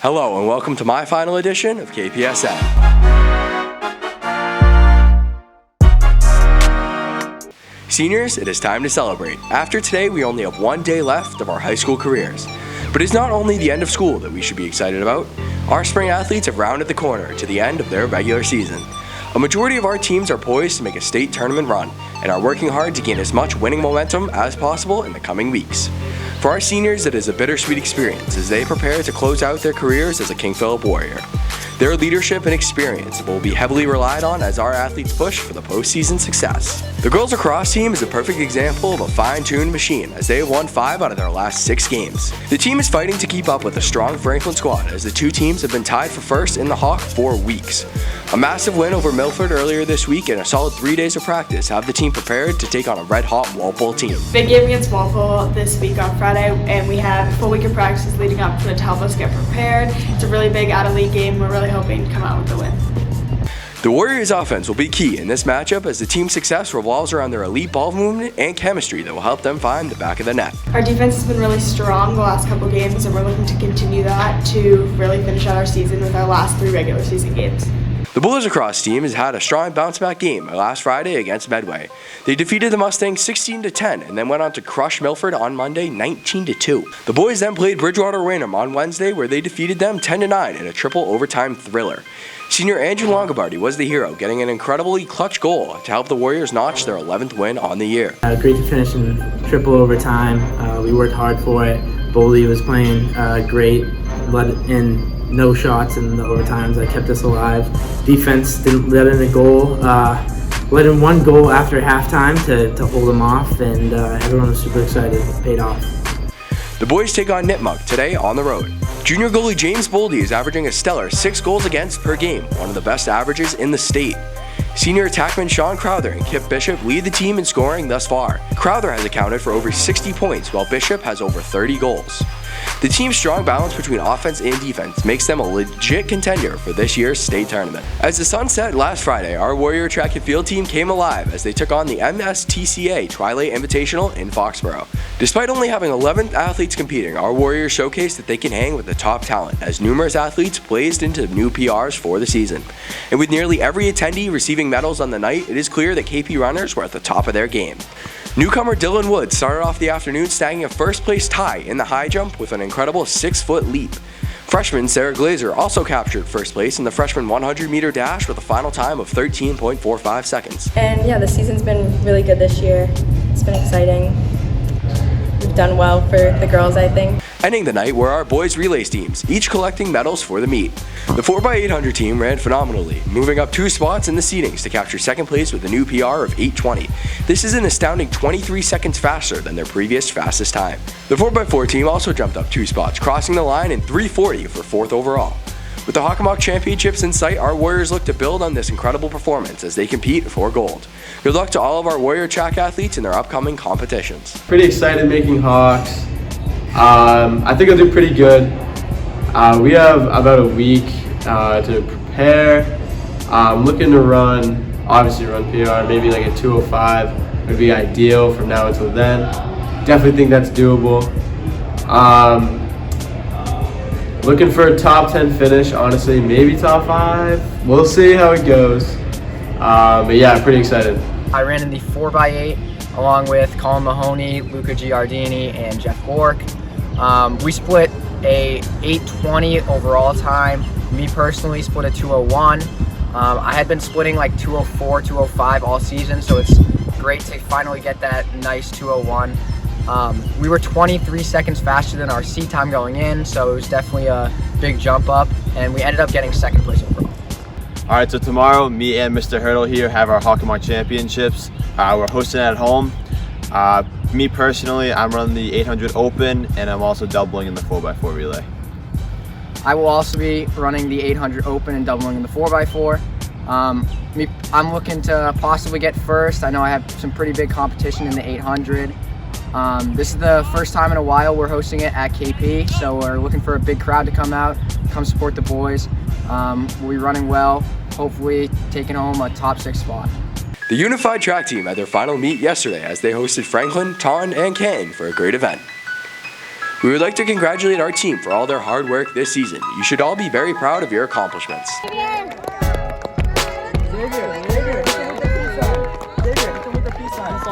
Hello and welcome to my final edition of Kpsn. Seniors, it is time to celebrate. After today, we only have one day left of our high school careers. But it's not only the end of school that we should be excited about. Our spring athletes have rounded the corner to the end of their regular season. A majority of our teams are poised to make a state tournament run and are working hard to gain as much winning momentum as possible in the coming weeks. For our seniors, it is a bittersweet experience as they prepare to close out their careers as a King Philip Warrior. Their leadership and experience will be heavily relied on as our athletes push for the postseason success. The girls lacrosse team is a perfect example of a fine-tuned machine as they have won 5 out of their last 6 games. The team is fighting to keep up with a strong Franklin squad as the two teams have been tied for first in the Hawk for weeks. A massive win over Milford earlier this week and a solid 3 days of practice have the team prepared to take on a red-hot Walpole team. Big game against Walpole this week on Friday, and we have a full week of practices leading up to it to help us get prepared. It's a really big out-of-league game. We're really hoping to come out with the win. The Warriors' offense will be key in this matchup as the team's success revolves around their elite ball movement and chemistry that will help them find the back of the net. Our defense has been really strong the last couple games, and we're looking to continue that to really finish out our season with our last 3 regular season games. The Bullets lacrosse team has had a strong bounce-back game last Friday against Medway. They defeated the Mustangs 16-10 and then went on to crush Milford on Monday 19-2. The boys then played Bridgewater Raynham on Wednesday where they defeated them 10-9 in a triple overtime thriller. Senior Andrew Longobardi was the hero, getting an incredibly clutch goal to help the Warriors notch their 11th win on the year. Great to finish in triple overtime. We worked hard for it. Boldy was playing great, let in no shots in the overtimes that kept us alive. Defense didn't let in a goal. Let in 1 goal after halftime to hold them off, and everyone was super excited. It paid off. The boys take on Nipmuc today on the road. Junior goalie James Boldy is averaging a stellar 6 goals against per game, one of the best averages in the state. Senior attackman Sean Crowther and Kip Bishop lead the team in scoring thus far. Crowther has accounted for over 60 points, while Bishop has over 30 goals. The team's strong balance between offense and defense makes them a legit contender for this year's state tournament. As the sun set last Friday, our Warrior track and field team came alive as they took on the MSTCA Twilight Invitational in Foxborough. Despite only having 11 athletes competing, our Warriors showcased that they can hang with the top talent as numerous athletes blazed into new PRs for the season. And with nearly every attendee receiving medals on the night, it is clear that KP runners were at the top of their game. Newcomer Dylan Wood started off the afternoon snagging a first-place tie in the high jump with an incredible 6-foot leap. Freshman Sarah Glazer also captured first place in the freshman 100-meter dash with a final time of 13.45 seconds. And yeah, the season's been really good this year. It's been exciting. We've done well for the girls, I think. Ending the night were our boys relays teams, each collecting medals for the meet. The 4x800 team ran phenomenally, moving up 2 spots in the seedings to capture second place with a new PR of 8:20. This is an astounding 23 seconds faster than their previous fastest time. The 4x4 team also jumped up 2 spots, crossing the line in 3:40 for 4th overall. With the Hockomock Championships in sight, our Warriors look to build on this incredible performance as they compete for gold. Good luck to all of our Warrior track athletes in their upcoming competitions. Pretty excited making Hawks. I think I'll do pretty good. We have about a week to prepare. I'm looking to obviously run PR, maybe like a 2:05 would be ideal from now until then. Definitely think that's doable. Looking for a top 10 finish, honestly, maybe top 5. We'll see how it goes. But yeah, pretty excited. I ran in the 4x8 along with Colin Mahoney, Luca Giardini, and Jeff Bork. We split a 8:20 overall time. Me personally split a 2:01. I had been splitting like 2:04, 2:05 all season, so it's great to finally get that nice 2:01. We were 23 seconds faster than our seat time going in, so it was definitely a big jump up, and we ended up getting second place overall. All right, so tomorrow, me and Mr. Hurdle here have our Hockomock Championships. We're hosting at home. Me personally, I'm running the 800 Open, and I'm also doubling in the 4x4 relay. I will also be running the 800 Open and doubling in the 4x4. I'm looking to possibly get first. I know I have some pretty big competition in the 800. This is the first time in a while we're hosting it at KP, so we're looking for a big crowd to come out, come support the boys. We'll be running well, hopefully taking home a top 6 spot. The Unified Track Team had their final meet yesterday as they hosted Franklin, Taunton, and Canton for a great event. We would like to congratulate our team for all their hard work this season. You should all be very proud of your accomplishments.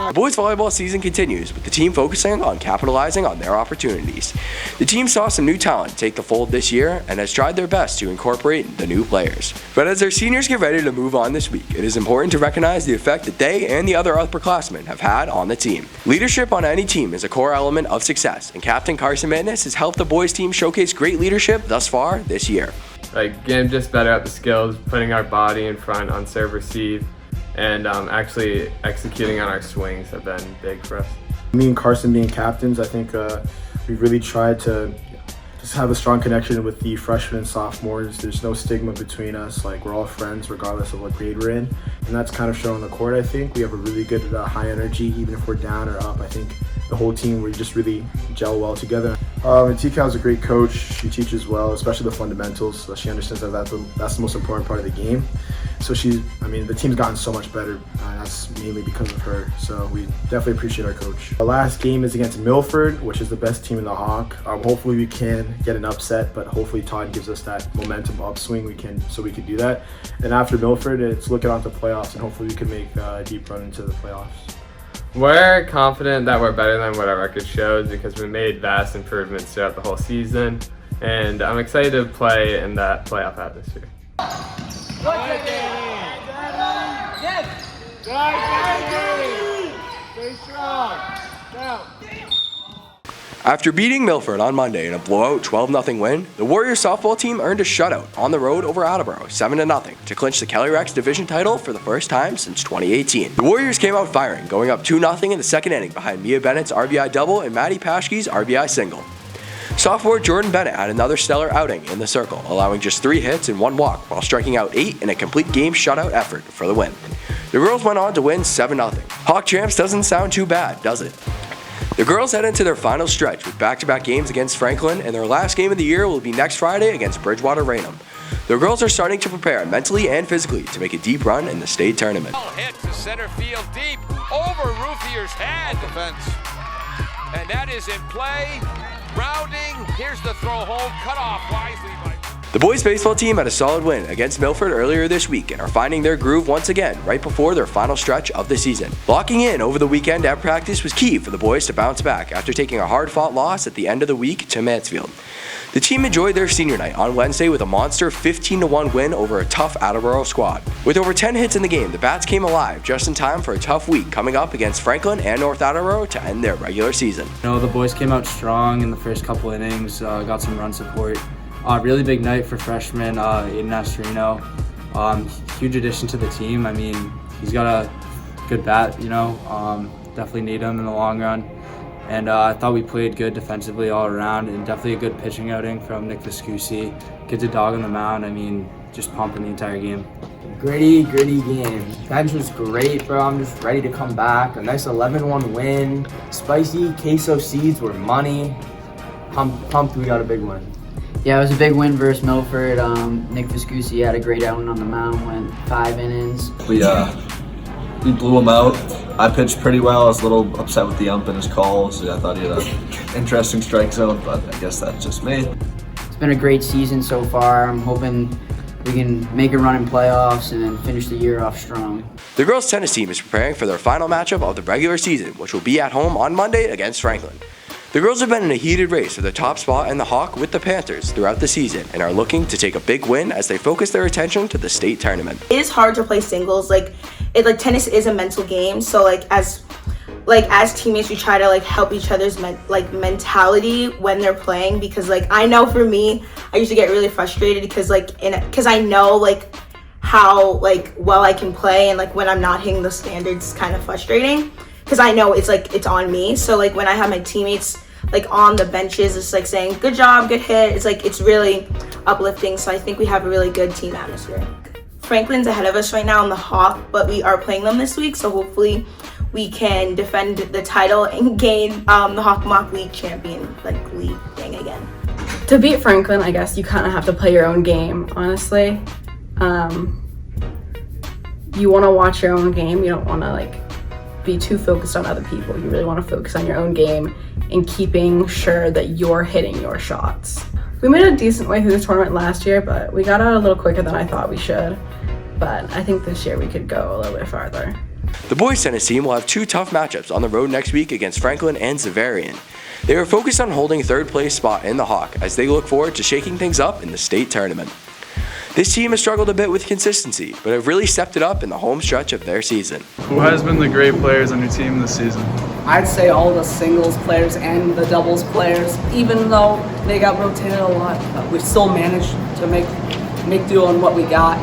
The boys volleyball season continues, with the team focusing on capitalizing on their opportunities. The team saw some new talent take the fold this year and has tried their best to incorporate the new players. But as our seniors get ready to move on this week, it is important to recognize the effect that they and the other upperclassmen have had on the team. Leadership on any team is a core element of success, and Captain Carson Mitteness has helped the boys team showcase great leadership thus far this year. Getting just better at the skills, putting our body in front on serve receive, and actually executing on our swings have been big for us. Me and Carson being captains, I think we've really tried to just have a strong connection with the freshmen and sophomores. There's no stigma between us. We're all friends regardless of what grade we're in, and that's kind of shown on the court. I think we have a really good high energy, even if we're down or up. I think the whole team, we just really gel well together. And TCal's a great coach. She teaches well, especially the fundamentals. So she understands that that's the most important part of the game. So the team's gotten so much better. That's mainly because of her. So we definitely appreciate our coach. Our last game is against Milford, which is the best team in the Hawk. Hopefully we can get an upset, but hopefully Todd gives us that momentum upswing so we can do that. And after Milford, it's looking on to playoffs, and hopefully we can make a deep run into the playoffs. We're confident that we're better than what our record shows because we made vast improvements throughout the whole season, and I'm excited to play in that playoff atmosphere. After beating Milford on Monday in a blowout 12-0 win, the Warriors softball team earned a shutout on the road over Attleboro 7-0 to clinch the Kelly Rex division title for the first time since 2018. The Warriors came out firing, going up 2-0 in the second inning behind Mia Bennett's RBI double and Maddie Paschke's RBI single. Sophomore Jordan Bennett had another stellar outing in the circle, allowing just 3 hits and 1 walk while striking out 8 in a complete game shutout effort for the win. The girls went on to win 7-0. Hawk Champs doesn't sound too bad, does it? The girls head into their final stretch with back-to-back games against Franklin, and their last game of the year will be next Friday against Bridgewater Raynham. The girls are starting to prepare mentally and physically to make a deep run in the state tournament. Hit to center field deep, over Roufier's head. Defense. And that is in play. Rounding, here's the throw home, cut off wisely by... The boys baseball team had a solid win against Milford earlier this week and are finding their groove once again right before their final stretch of the season. Locking in over the weekend at practice was key for the boys to bounce back after taking a hard-fought loss at the end of the week to Mansfield. The team enjoyed their senior night on Wednesday with a monster 15-1 win over a tough Attleboro squad. With over 10 hits in the game, the Bats came alive just in time for a tough week coming up against Franklin and North Attleboro to end their regular season. The boys came out strong in the first couple innings, got some run support. Really big night for freshman Aiden Astorino. Huge addition to the team. He's got a good bat, definitely need him in the long run. And I thought we played good defensively all around, and definitely a good pitching outing from Nick Viscusi. Gets a dog on the mound, just pumping the entire game. Gritty game. Bench was great, bro. I'm just ready to come back. A nice 11-1 win. Spicy queso seeds were money. Pumped we got a big win. Yeah, it was a big win versus Milford. Nick Viscusi had a great outing on the mound, went 5 innings. We blew him out. I pitched pretty well. I was a little upset with the ump and his calls. I thought he had an interesting strike zone, but I guess that's just me. It's been a great season so far. I'm hoping we can make a run in playoffs and then finish the year off strong. The girls' tennis team is preparing for their final matchup of the regular season, which will be at home on Monday against Franklin. The girls have been in a heated race for the top spot in the Hawk with the Panthers throughout the season and are looking to take a big win as they focus their attention to the state tournament. It is hard to play singles. Tennis is a mental game, so as teammates we try to help each other's mentality when they're playing, because I know for me I used to get really frustrated because I know how well I can play, and when I'm not hitting the standards, it's kind of frustrating because I know it's on me. So when I have my teammates on the benches, it's saying good job, good hit, it's really uplifting. So I think we have a really good team atmosphere. Franklin's ahead of us right now in the Hawk, but we are playing them this week, so hopefully we can defend the title and gain the Hawk Mock League champion league thing again. To beat Franklin, I guess you kind of have to play your own game, honestly. You want to watch your own game. You don't want to be too focused on other people. You really want to focus on your own game and keeping sure that you're hitting your shots. We made a decent way through the tournament last year, but we got out a little quicker than I thought we should. But I think this year we could go a little bit farther. The boys tennis team will have 2 tough matchups on the road next week against Franklin and Xaverian. They are focused on holding third place spot in the Hawk as they look forward to shaking things up in the state tournament. This team has struggled a bit with consistency, but have really stepped it up in the home stretch of their season. Who has been the great players on your team this season? I'd say all the singles players and the doubles players, even though they got rotated a lot, we still managed to make do on what we got.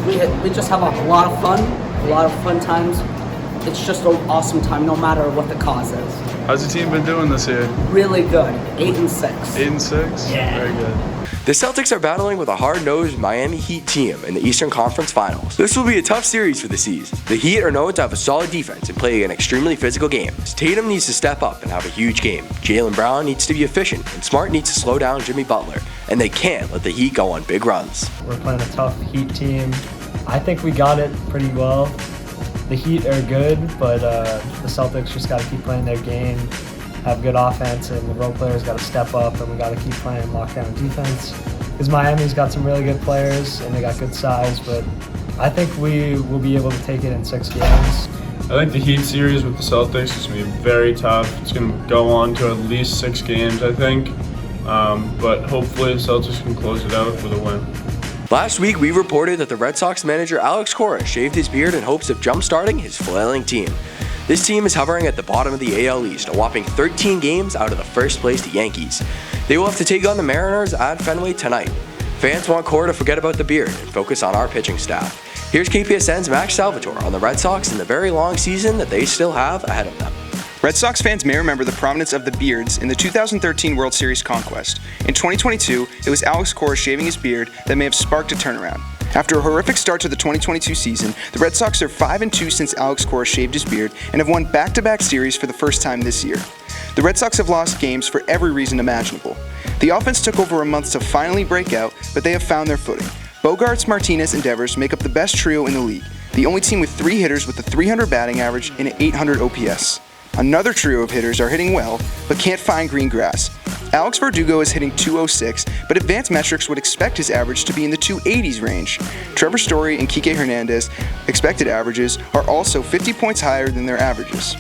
We just have a lot of fun times. It's just an awesome time no matter what the cause is. How's your team been doing this year? Really good, 8-6. 8-6? Yeah. Very good. The Celtics are battling with a hard-nosed Miami Heat team in the Eastern Conference Finals. This will be a tough series for the C's. The Heat are known to have a solid defense and play an extremely physical game. Tatum needs to step up and have a huge game. Jaylen Brown needs to be efficient, and Smart needs to slow down Jimmy Butler. And they can't let the Heat go on big runs. We're playing a tough Heat team. I think we got it pretty well. The Heat are good, but the Celtics just got to keep playing their game, have good offense, and the role players got to step up, and we got to keep playing lockdown defense. Because Miami's got some really good players, and they got good size, but I think we will be able to take it in 6 games. I think the Heat series with the Celtics is going to be very tough. It's going to go on to at least 6 games, I think. But hopefully the Celtics can close it out with a win. Last week, we reported that the Red Sox manager Alex Cora shaved his beard in hopes of jump-starting his flailing team. This team is hovering at the bottom of the AL East, a whopping 13 games out of the first-placed Yankees. They will have to take on the Mariners at Fenway tonight. Fans want Cora to forget about the beard and focus on our pitching staff. Here's Kpsn's Max Salvatore on the Red Sox and the very long season that they still have ahead of them. Red Sox fans may remember the prominence of the beards in the 2013 World Series conquest. In 2022, it was Alex Cora shaving his beard that may have sparked a turnaround. After a horrific start to the 2022 season, the Red Sox are 5-2 since Alex Cora shaved his beard and have won back-to-back series for the first time this year. The Red Sox have lost games for every reason imaginable. The offense took over a month to finally break out, but they have found their footing. Bogarts, Martinez, and Devers make up the best trio in the league, the only team with 3 hitters with a 300 batting average and an 800 OPS. Another trio of hitters are hitting well, but can't find green grass. Alex Verdugo is hitting .206, but advanced metrics would expect his average to be in the 280s range. Trevor Story and Kike Hernandez expected averages are also 50 points higher than their averages.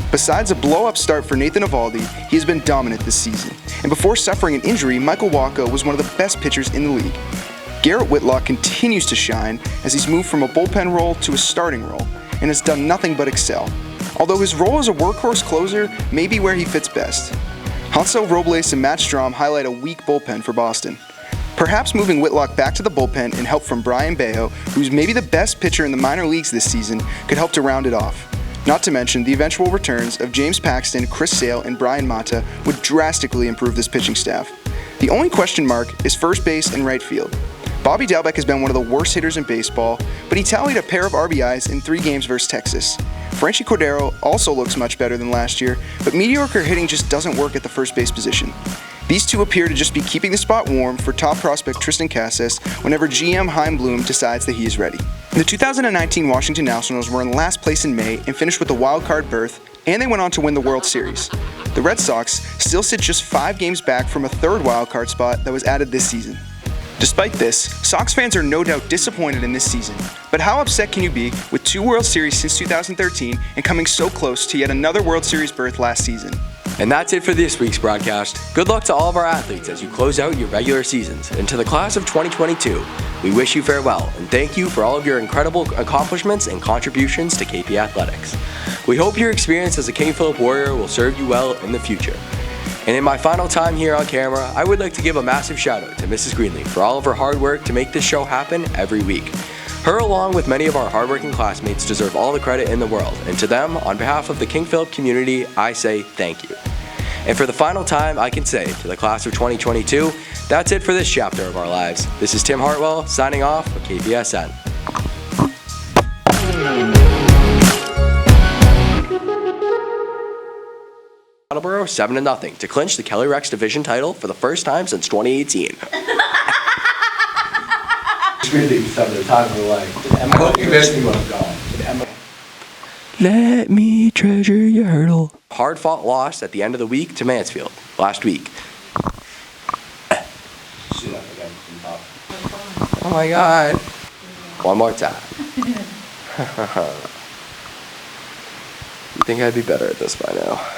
Besides a blow-up start for Nathan Eovaldi, he has been dominant this season. And before suffering an injury, Michael Wacha was one of the best pitchers in the league. Garrett Whitlock continues to shine as he's moved from a bullpen role to a starting role and has done nothing but excel. Although his role as a workhorse closer may be where he fits best. Hansel Robles and Matt Strom highlight a weak bullpen for Boston. Perhaps moving Whitlock back to the bullpen and help from Brian Bayo, who's maybe the best pitcher in the minor leagues this season, could help to round it off. Not to mention, the eventual returns of James Paxton, Chris Sale, and Brian Mata would drastically improve this pitching staff. The only question mark is first base and right field. Bobby Dalbec has been one of the worst hitters in baseball, but he tallied a pair of RBIs in 3 games versus Texas. Franchy Cordero also looks much better than last year, but mediocre hitting just doesn't work at the first base position. These two appear to just be keeping the spot warm for top prospect Tristan Casas whenever GM Chaim Bloom decides that he is ready. The 2019 Washington Nationals were in last place in May and finished with a wild card berth, and they went on to win the World Series. The Red Sox still sit just 5 games back from a 3rd wild card spot that was added this season. Despite this, Sox fans are no doubt disappointed in this season, but how upset can you be with 2 World Series since 2013 and coming so close to yet another World Series berth last season? And that's it for this week's broadcast. Good luck to all of our athletes as you close out your regular seasons. And to the class of 2022, we wish you farewell and thank you for all of your incredible accomplishments and contributions to KP Athletics. We hope your experience as a King Philip Warrior will serve you well in the future. And in my final time here on camera, I would like to give a massive shout out to Mrs. Greenlee for all of her hard work to make this show happen every week. Her, along with many of our hardworking classmates, deserve all the credit in the world, and to them, on behalf of the King Philip community, I say thank you. And for the final time, I can say to the class of 2022, that's it for this chapter of our lives. This is Tim Hartwell, signing off with Kpsn. Attleboro 7-0 to clinch the Kelly Rex Division title for the first time since 2018. Really, some of the time we're like, I hope you missed me when I'm gone. Let me treasure your hurdle. Hard-fought loss at the end of the week to Mansfield last week. Oh my God. One more time. You think I'd be better at this by now?